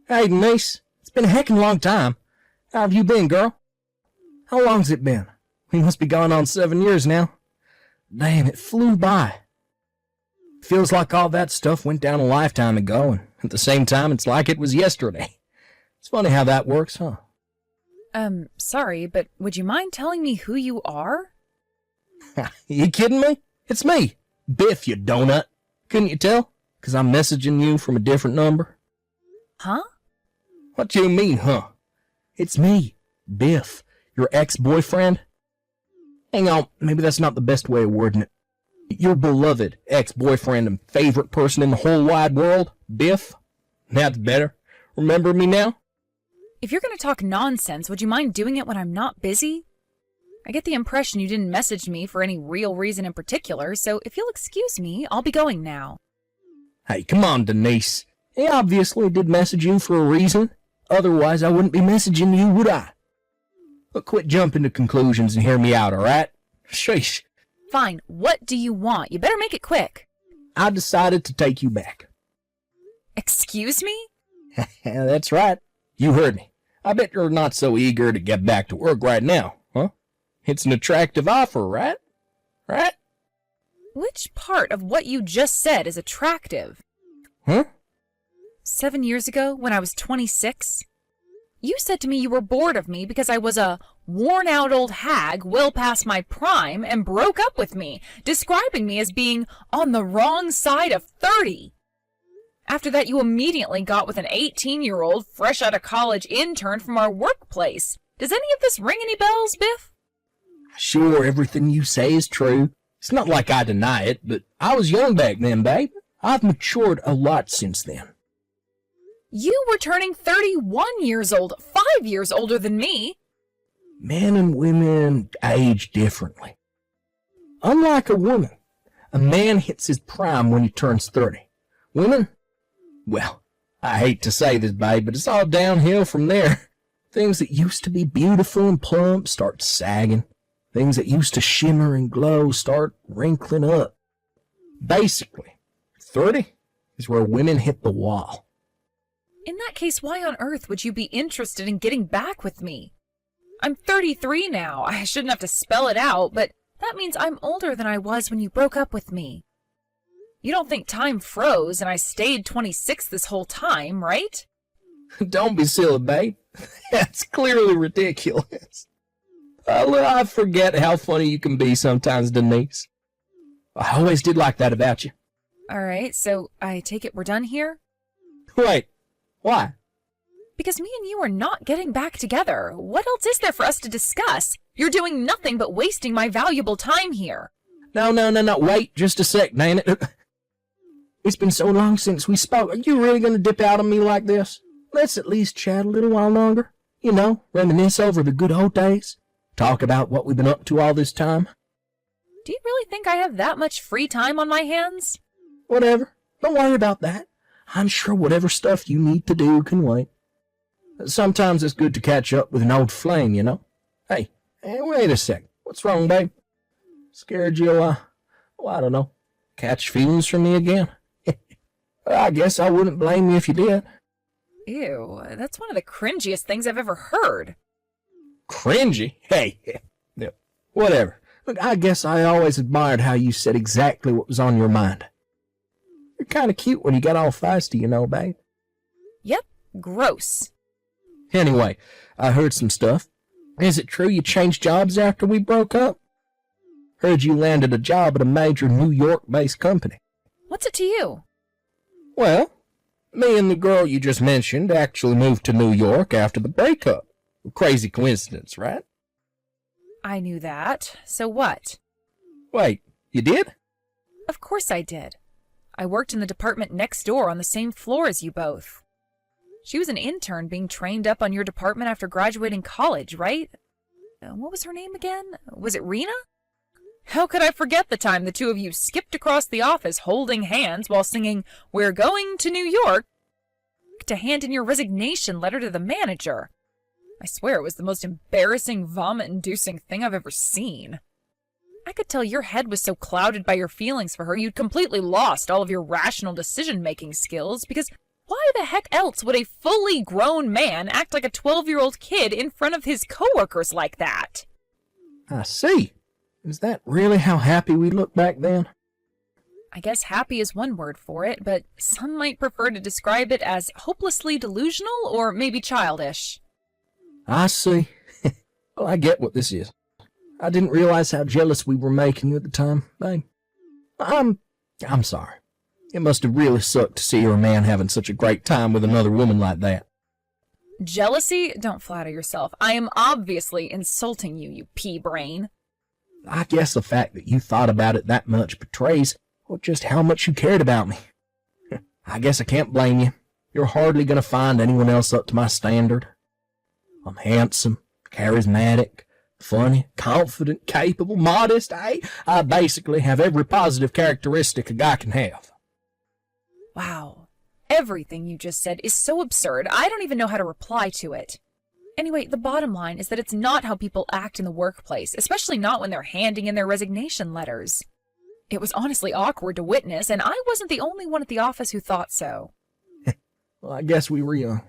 Hey, Denise. It's been a heckin' long time. How have you been, girl? How long's it been? We must be going on 7 years now. Damn, it flew by. Feels like all that stuff went down a lifetime ago, and at the same time, it's like it was yesterday. It's funny how that works, huh? Sorry, but would you mind telling me who you are? You kidding me? It's me, Biff, you donut. Couldn't you tell? 'Cause I'm messaging you from a different number. Huh? What do you mean, huh? It's me, Biff, your ex-boyfriend. Hang on, maybe that's not the best way of wording it. Your beloved ex-boyfriend and favorite person in the whole wide world, Biff. That's better. Remember me now? If you're going to talk nonsense, would you mind doing it when I'm not busy? I get the impression you didn't message me for any real reason in particular, so if you'll excuse me, I'll be going now. Hey, come on, Denise. I obviously did message you for a reason. Otherwise, I wouldn't be messaging you, would I? But quit jumping to conclusions and hear me out, all right? Sheesh. Fine, what do you want? You better make it quick. I decided to take you back. Excuse me? That's right. You heard me. I bet you're not so eager to get back to work right now, huh? It's an attractive offer, right? Right? Which part of what you just said is attractive? Huh? 7 years ago, when I was 26, you said to me you were bored of me because I was a worn-out old hag well past my prime and broke up with me, describing me as being on the wrong side of 30. After that, you immediately got with an 18-year-old fresh out of college intern from our workplace. Does any of this ring any bells, Biff? Sure, everything you say is true. It's not like I deny it, but I was young back then, babe. I've matured a lot since then. You were turning 31 years old, 5 years older than me. Men and women age differently. Unlike a woman, a man hits his prime when he turns 30. Women? Well, I hate to say this, babe, but it's all downhill from there. Things that used to be beautiful and plump start sagging. Things that used to shimmer and glow start wrinkling up. Basically, 30 is where women hit the wall. In that case, why on earth would you be interested in getting back with me? I'm 33 now. I shouldn't have to spell it out, but that means I'm older than I was when you broke up with me. You don't think time froze and I stayed 26 this whole time, right? Don't be silly, babe. That's clearly ridiculous. I forget how funny you can be sometimes, Denise. I always did like that about you. All right, so I take it we're done here? Wait, why? Because me and you are not getting back together. What else is there for us to discuss? You're doing nothing but wasting my valuable time here. No, wait just a sec, man. It's been so long since we spoke. Are you really going to dip out on me like this? Let's at least chat a little while longer. You know, reminisce over the good old days. Talk about what we've been up to all this time. Do you really think I have that much free time on my hands? Whatever. Don't worry about that. I'm sure whatever stuff you need to do can wait. Sometimes it's good to catch up with an old flame, you know? Hey, wait a sec. What's wrong, babe? Scared you'll, I don't know, catch feelings from me again? I guess I wouldn't blame you if you did. Ew, that's one of the cringiest things I've ever heard. Cringy? Hey, no, whatever. Look, I guess I always admired how you said exactly what was on your mind. You're kind of cute when you got all feisty, you know, babe. Yep, gross. Anyway, I heard some stuff. Is it true you changed jobs after we broke up? Heard you landed a job at a major New York-based company. What's it to you? Well, me and the girl you just mentioned actually moved to New York after the breakup. Crazy coincidence, right? I knew that. So what? Wait, you did? Of course I did. I worked in the department next door on the same floor as you both. She was an intern being trained up on your department after graduating college, right? What was her name again? Was it Rena? How could I forget the time the two of you skipped across the office holding hands while singing, "We're going to New York," to hand in your resignation letter to the manager? I swear it was the most embarrassing, vomit-inducing thing I've ever seen. I could tell your head was so clouded by your feelings for her you'd completely lost all of your rational decision-making skills because Why the heck else would a fully grown man act like a 12-year-old kid in front of his coworkers like that? I see. Is that really how happy we looked back then? I guess happy is one word for it, but some might prefer to describe it as hopelessly delusional or maybe childish. I see. Well, I get what this is. I didn't realize how jealous we were making you at the time, babe. I'm sorry. It must have really sucked to see your man having such a great time with another woman like that. Jealousy? Don't flatter yourself. I am obviously insulting you, you pea-brain. I guess the fact that you thought about it that much betrays just how much you cared about me. I guess I can't blame you. You're hardly going to find anyone else up to my standard. I'm handsome, charismatic, funny, confident, capable, modest. I basically have every positive characteristic a guy can have. Wow. Everything you just said is so absurd, I don't even know how to reply to it. Anyway, the bottom line is that it's not how people act in the workplace, especially not when they're handing in their resignation letters. It was honestly awkward to witness, and I wasn't the only one at the office who thought so. Well, I guess we were young.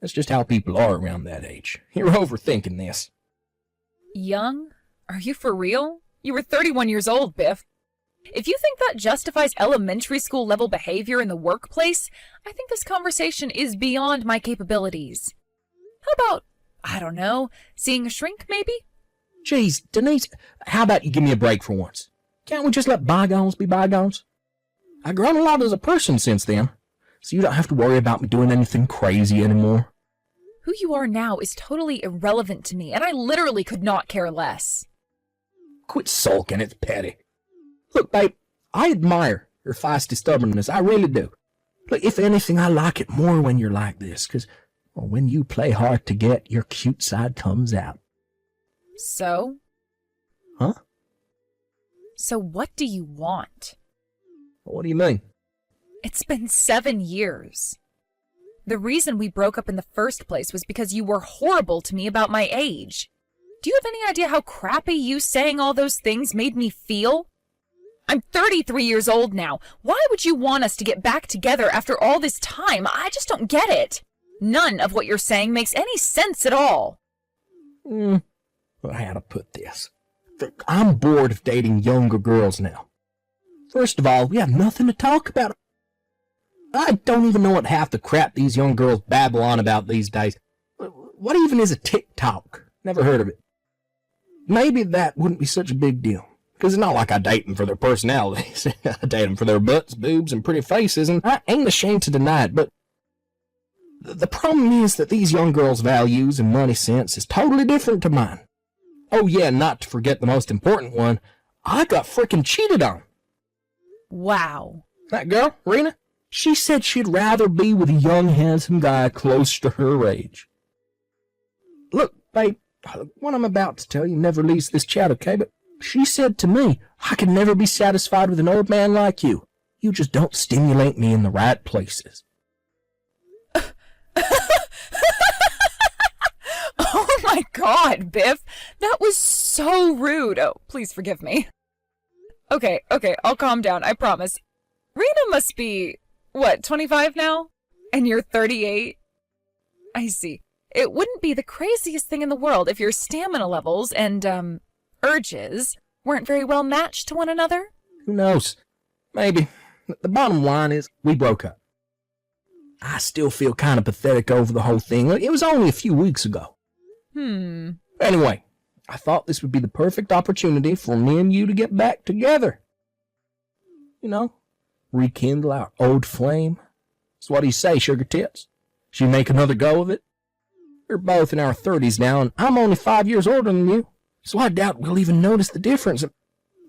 That's just how people are around that age. You're overthinking this. Young? Are you for real? You were 31 years old, Biff. If you think that justifies elementary school level behavior in the workplace, I think this conversation is beyond my capabilities. How about, I don't know, seeing a shrink maybe? Geez, Denise, how about you give me a break for once? Can't we just let bygones be bygones? I've grown a lot as a person since then, so you don't have to worry about me doing anything crazy anymore. Who you are now is totally irrelevant to me, and I literally could not care less. Quit sulking, it's petty. Look, babe, I admire your feisty stubbornness, I really do. Look, if anything, I like it more when you're like this, because when you play hard to get, your cute side comes out. So? Huh? So what do you want? What do you mean? It's been 7 years. The reason we broke up in the first place was because you were horrible to me about my age. Do you have any idea how crappy you saying all those things made me feel? I'm 33 years old now. Why would you want us to get back together after all this time? I just don't get it. None of what you're saying makes any sense at all. Well, how to put this? I'm bored of dating younger girls now. First of all, we have nothing to talk about. I don't even know what half the crap these young girls babble on about these days. What even is a TikTok? Never heard of it. Maybe that wouldn't be such a big deal. Because it's not like I date them for their personalities. I date them for their butts, boobs, and pretty faces, and I ain't ashamed to deny it, but the problem is that these young girls' values and money sense is totally different to mine. Oh yeah, not to forget the most important one, I got frickin' cheated on. Wow. That girl, Rena, she said she'd rather be with a young, handsome guy close to her age. Look, babe, what I'm about to tell you never leaves this chat, okay? But she said to me, I could never be satisfied with an old man like you. You just don't stimulate me in the right places. Oh my God, Biff. That was so rude. Oh, please forgive me. Okay, I'll calm down, I promise. Rena must be, 25 now? And you're 38? I see. It wouldn't be the craziest thing in the world if your stamina levels and, urges weren't very well matched to one another? Who knows? Maybe. The bottom line is, we broke up. I still feel kind of pathetic over the whole thing. It was only a few weeks ago. Anyway, I thought this would be the perfect opportunity for me and you to get back together. You know, rekindle our old flame. So what do you say, sugar tits? Should we make another go of it? We're both in our 30s now, and I'm only 5 years older than you, so I doubt we'll even notice the difference.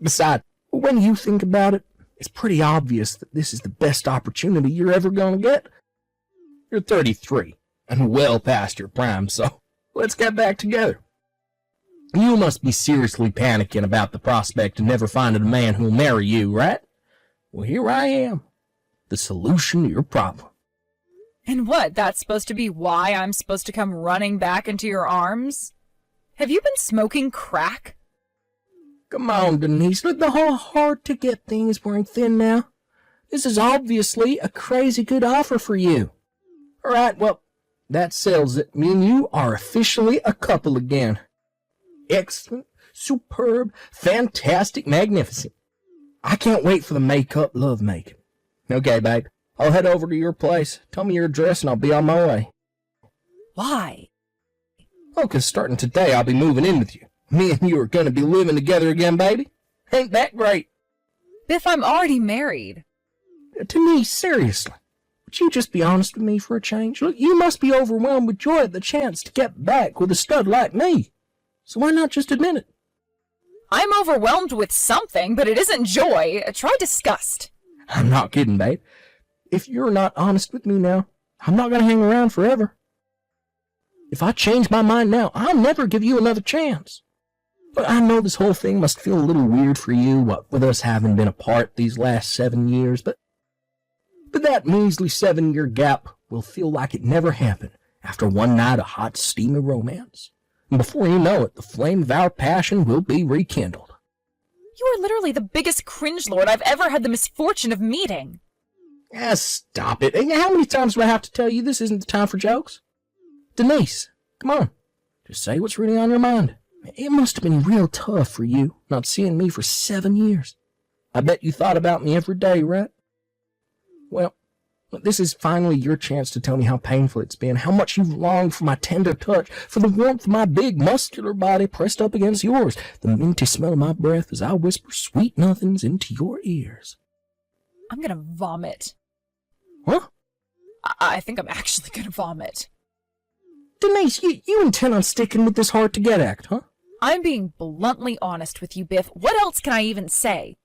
Besides, when you think about it, it's pretty obvious that this is the best opportunity you're ever going to get. You're 33, and well past your prime, so let's get back together. You must be seriously panicking about the prospect of never finding a man who'll marry you, right? Well, here I am, the solution to your problem. And what, that's supposed to be why I'm supposed to come running back into your arms? Have you been smoking crack? Come on, Denise, look, the whole hard-to-get thing is wearing thin now. This is obviously a crazy good offer for you. All right, well, that settles it. Me and you are officially a couple again. Excellent, superb, fantastic, magnificent. I can't wait for the make-up love making. Okay, babe, I'll head over to your place. Tell me your address and I'll be on my way. Why? Oh, 'cause starting today I'll be moving in with you. Me and you are going to be living together again, baby. Ain't that great? Biff, I'm already married. To me, seriously. Would you just be honest with me for a change? Look, you must be overwhelmed with joy at the chance to get back with a stud like me. So why not just admit it? I'm overwhelmed with something, but it isn't joy. Try disgust. I'm not kidding, babe. If you're not honest with me now, I'm not going to hang around forever. If I change my mind now, I'll never give you another chance. But I know this whole thing must feel a little weird for you, what with us having been apart these last 7 years, but that measly 7-year gap will feel like it never happened after one night of hot, steamy romance. And before you know it, the flame of our passion will be rekindled. You are literally the biggest cringe lord I've ever had the misfortune of meeting. Stop it. And how many times do I have to tell you this isn't the time for jokes? Denise, come on. Just say what's really on your mind. It must have been real tough for you, not seeing me for 7 years. I bet you thought about me every day, right? Well, this is finally your chance to tell me how painful it's been, how much you've longed for my tender touch, for the warmth of my big, muscular body pressed up against yours, the minty smell of my breath as I whisper sweet nothings into your ears. I'm gonna vomit. Huh? I think I'm actually gonna vomit. Denise, you intend on sticking with this hard-to-get act, huh? I'm being bluntly honest with you, Biff. What else can I even say?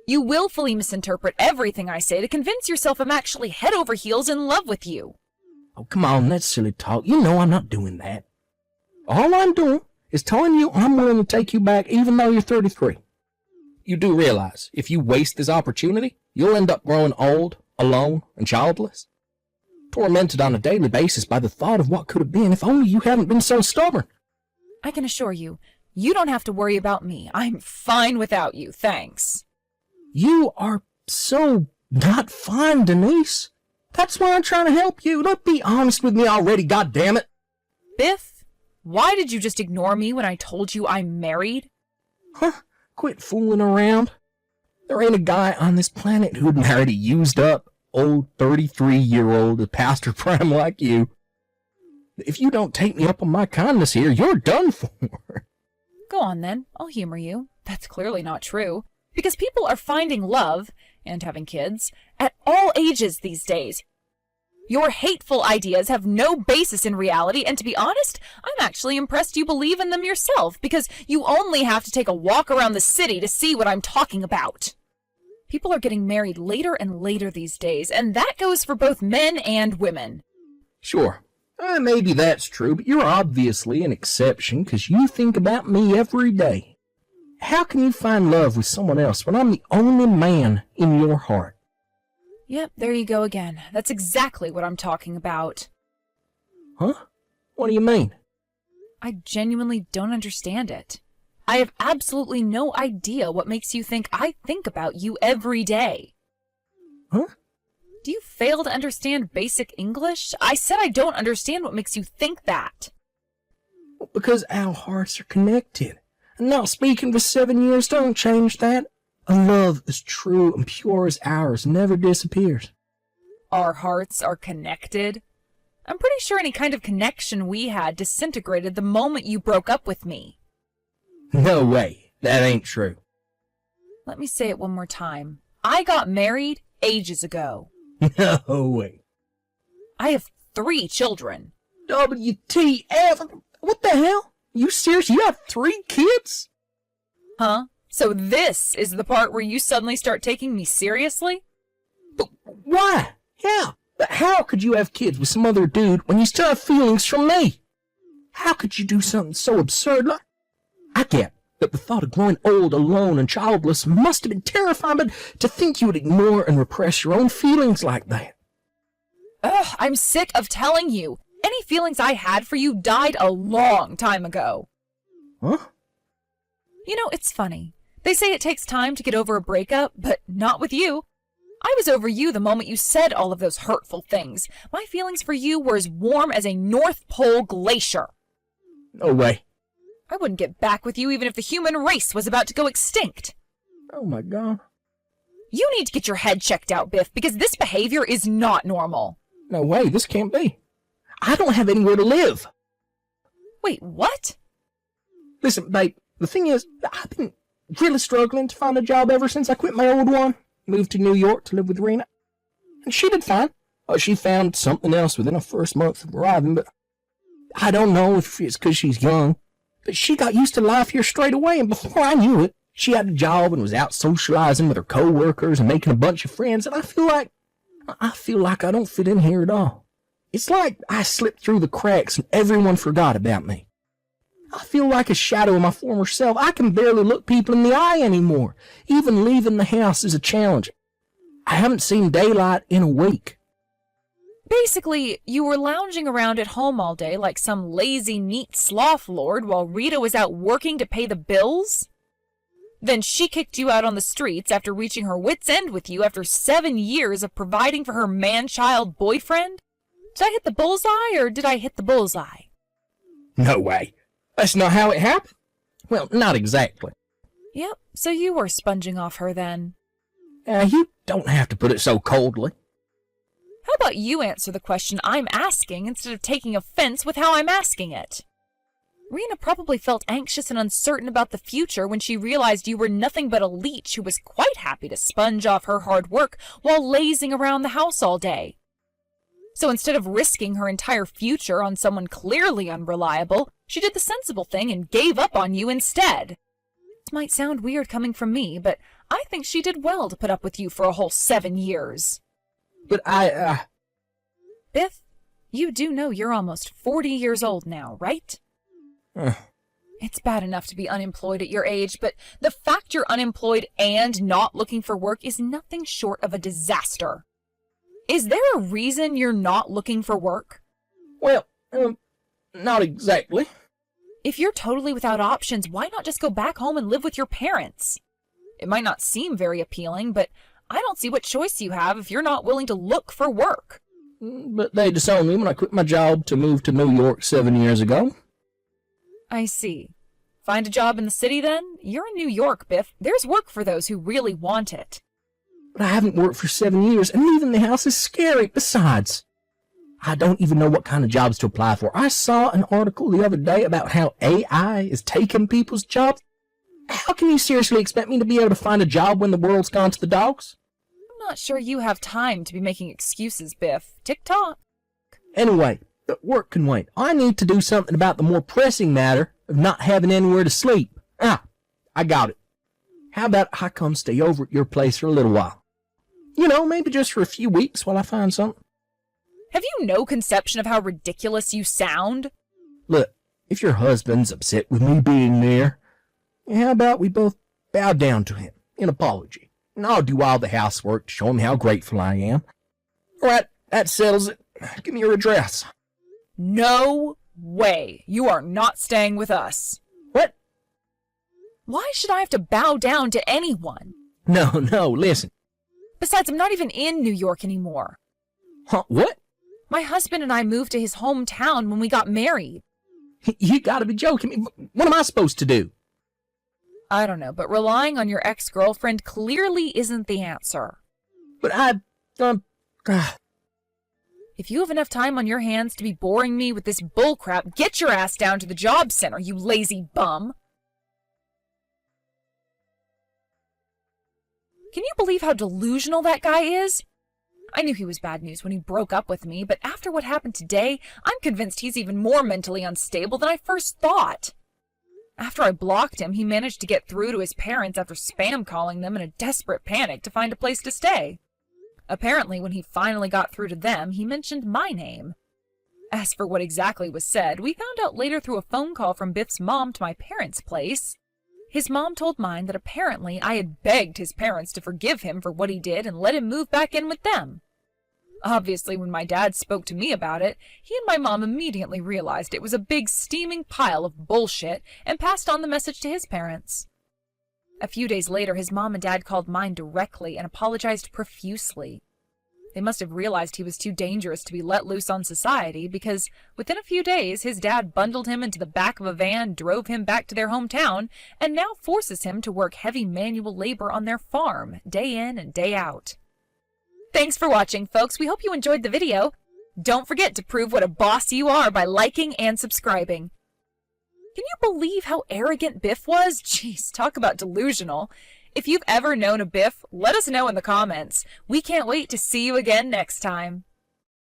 You willfully misinterpret everything I say to convince yourself I'm actually head over heels in love with you. Oh, come on, that's silly talk. You know I'm not doing that. All I'm doing is telling you I'm willing to take you back even though you're 33. You do realize if you waste this opportunity, you'll end up growing old, alone, and childless. Tormented on a daily basis by the thought of what could have been if only you hadn't been so stubborn. I can assure you, you don't have to worry about me. I'm fine without you, thanks. You are so not fine, Denise. That's why I'm trying to help you. Don't be honest with me already, goddammit. Biff, why did you just ignore me when I told you I'm married? Huh? Quit fooling around. There ain't a guy on this planet who'd marry a used-up, old 33-year-old past her prime like you. If you don't take me up on my kindness here, you're done for. Go on then, I'll humor you. That's clearly not true. Because people are finding love, and having kids, at all ages these days. Your hateful ideas have no basis in reality, and to be honest, I'm actually impressed you believe in them yourself, because you only have to take a walk around the city to see what I'm talking about. People are getting married later and later these days, and that goes for both men and women. Sure. Maybe that's true, but you're obviously an exception because you think about me every day. How can you find love with someone else when I'm the only man in your heart? Yep, there you go again. That's exactly what I'm talking about. Huh? What do you mean? I genuinely don't understand it. I have absolutely no idea what makes you think I think about you every day. Huh? Do you fail to understand basic English? I said I don't understand what makes you think that. Because our hearts are connected. And not speaking for 7 years don't change that. A love as true and pure as ours never disappears. Our hearts are connected? I'm pretty sure any kind of connection we had disintegrated the moment you broke up with me. No way. That ain't true. Let me say it one more time. I got married ages ago. No way. I have 3 children. WTF? What the hell? You serious? You have 3 kids? Huh? So this is the part where you suddenly start taking me seriously? But why? Yeah. But how could you have kids with some other dude when you still have feelings for me? How could you do something so absurd like... I get that the thought of growing old, alone, and childless must have been terrifying, but to think you would ignore and repress your own feelings like that. Ugh, I'm sick of telling you. Any feelings I had for you died a long time ago. Huh? You know, it's funny. They say it takes time to get over a breakup, but not with you. I was over you the moment you said all of those hurtful things. My feelings for you were as warm as a North Pole glacier. No way. I wouldn't get back with you even if the human race was about to go extinct. Oh my God. You need to get your head checked out, Biff, because this behavior is not normal. No way, this can't be. I don't have anywhere to live. Wait, what? Listen, babe, the thing is, I've been really struggling to find a job ever since I quit my old one. Moved to New York to live with Rena. And she did fine. She found something else within her first month of arriving, but I don't know if it's because she's young. But she got used to life here straight away, and before I knew it, she had a job and was out socializing with her co-workers and making a bunch of friends, and I feel like I don't fit in here at all. It's like I slipped through the cracks and everyone forgot about me. I feel like a shadow of my former self. I can barely look people in the eye anymore. Even leaving the house is a challenge. I haven't seen daylight in a week. Basically, you were lounging around at home all day like some lazy, neat sloth lord while Rita was out working to pay the bills? Then she kicked you out on the streets after reaching her wit's end with you after 7 years of providing for her man-child boyfriend? Did I hit the bullseye, or did I hit the bullseye? No way. That's not how it happened. Well, not exactly. Yep, so you were sponging off her then. You don't have to put it so coldly. How about you answer the question I'm asking instead of taking offense with how I'm asking it? Rena probably felt anxious and uncertain about the future when she realized you were nothing but a leech who was quite happy to sponge off her hard work while lazing around the house all day. So instead of risking her entire future on someone clearly unreliable, she did the sensible thing and gave up on you instead. This might sound weird coming from me, but I think she did well to put up with you for a whole 7 years. But Biff, you do know you're almost 40 years old now, right? It's bad enough to be unemployed at your age, but the fact you're unemployed and not looking for work is nothing short of a disaster. Is there a reason you're not looking for work? Well, not exactly. If you're totally without options, why not just go back home and live with your parents? It might not seem very appealing, but I don't see what choice you have if you're not willing to look for work. But they disowned me when I quit my job to move to New York 7 years ago. I see. Find a job in the city then? You're in New York, Biff. There's work for those who really want it. But I haven't worked for 7 years, and leaving the house is scary. Besides, I don't even know what kind of jobs to apply for. I saw an article the other day about how AI is taking people's jobs. How can you seriously expect me to be able to find a job when the world's gone to the dogs? I'm not sure you have time to be making excuses, Biff. Tick-tock. Anyway, work can wait. I need to do something about the more pressing matter of not having anywhere to sleep. I got it. How about I come stay over at your place for a little while? You know, maybe just for a few weeks while I find something. Have you no conception of how ridiculous you sound? Look, if your husband's upset with me being there, how about we both bow down to him in apology, and I'll do all the housework to show him how grateful I am. All right, that settles it. Give me your address. No way. You are not staying with us. What? Why should I have to bow down to anyone? No, listen. Besides, I'm not even in New York anymore. Huh, what? My husband and I moved to his hometown when we got married. You gotta be joking me. What am I supposed to do? I don't know, but relying on your ex-girlfriend clearly isn't the answer. But If you have enough time on your hands to be boring me with this bullcrap, get your ass down to the job center, you lazy bum. Can you believe how delusional that guy is? I knew he was bad news when he broke up with me, but after what happened today, I'm convinced he's even more mentally unstable than I first thought. After I blocked him, he managed to get through to his parents after spam calling them in a desperate panic to find a place to stay. Apparently, when he finally got through to them, he mentioned my name. As for what exactly was said, we found out later through a phone call from Biff's mom to my parents' place. His mom told mine that apparently I had begged his parents to forgive him for what he did and let him move back in with them. Obviously, when my dad spoke to me about it, he and my mom immediately realized it was a big steaming pile of bullshit and passed on the message to his parents. A few days later, his mom and dad called mine directly and apologized profusely. They must have realized he was too dangerous to be let loose on society, because within a few days his dad bundled him into the back of a van, drove him back to their hometown, and now forces him to work heavy manual labor on their farm, day in and day out. Thanks for watching, folks. We hope you enjoyed the video. Don't forget to prove what a boss you are by liking and subscribing. Can you believe how arrogant Biff was? Jeez, talk about delusional. If you've ever known a Biff, let us know in the comments. We can't wait to see you again next time.